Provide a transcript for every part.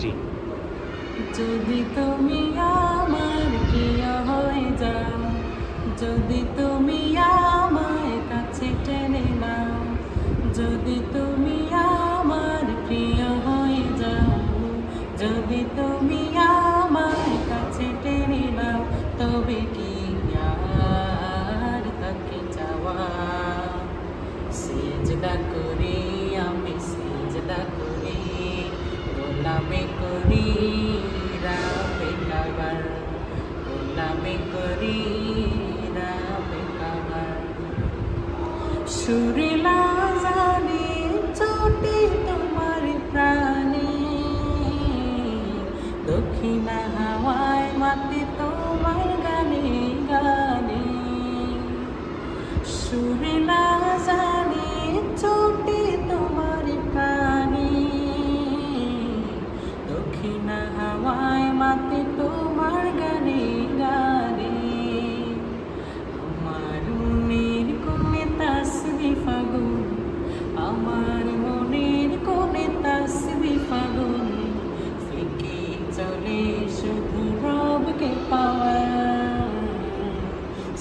জি। যদি তুমি আমার প্রিয় হয়ে যাও, যদি তুমি আমায় কাছে টেনে নাও, যদি তুমি আমার প্রিয় হয়ে যাও, যদি তুমি আমার কাছে টেনে নাও, তবে কি আর থাকে চাওয়া? সিজদা করি আমি, সিজদা করি, গোলামি করি রাবে কাবার, গোলামি করি রাবে কাবার। সুরিলা জানি চোটে তোমার প্রাণে, দক্ষিণা হাওয়ায় মাতে তোমার গানে গানে। সুরিলা জানি চোটে তোমার প্রাণে, দক্ষিণা হাওয়ায় মাতে তোমার গানে গানে। আমার মনের কোণে তাসবি ফাগুন, আমার মনের কোণে তাসবি ফাগুন, ফিকে চলে শুধু রবকে পাওয়া।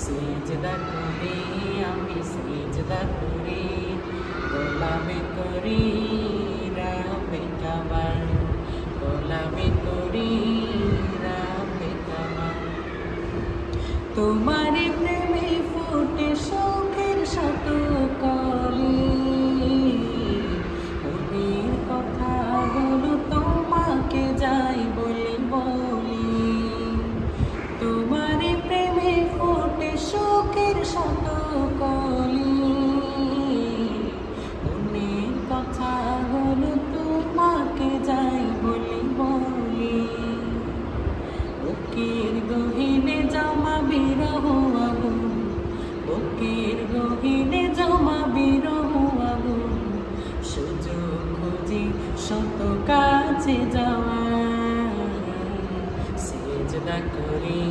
সিজদা করি আমি, সিজদা করি, গোলামি করি রাবে কাবার, গোলামি করি রাবে কাবার। তোমার প্রেমে ফুটে শোকের শত কলি, মনের কথাগুলো তোমাকে যাই বলি বলি। তোমার প্রেমে ফুটে শোকের শত কলি, মনের কথাগুলো তোমাকে যাই বলি বলি। বুকের গহীনে জমা বিরহ আগুন, বুকের গহীনে জমা বিরহ আগুন, সুযোগ খুঁজি শত কাছে যাওয়া। সিজদা করি